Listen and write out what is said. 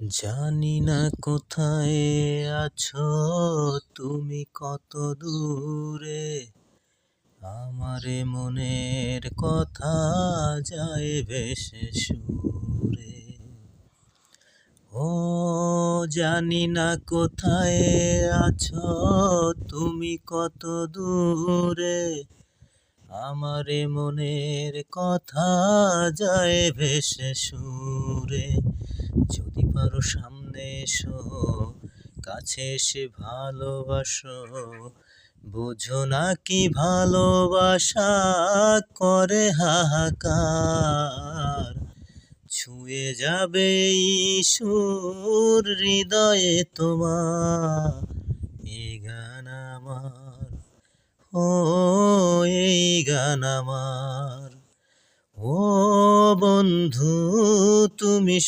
জানি না কোথায় আছো তুমি, কত দূরে। আমারে মনের কথা যায় ভেসে সুরে। ও জানি না কোথায় আছো তুমি, কত দূরে। আমারে মনের কথা যায় ভেসে সুরে। যদি পারো সামনে এসো, কাছে এসে ভালোবাসো। বোঝো না কি ভালোবাসা করে হাহাকার। ছুঁয়ে যাবে এই সুর হৃদয়ে তোমার। এই গান আমার, ও এই গান আমার। ও বন্ধু তুমি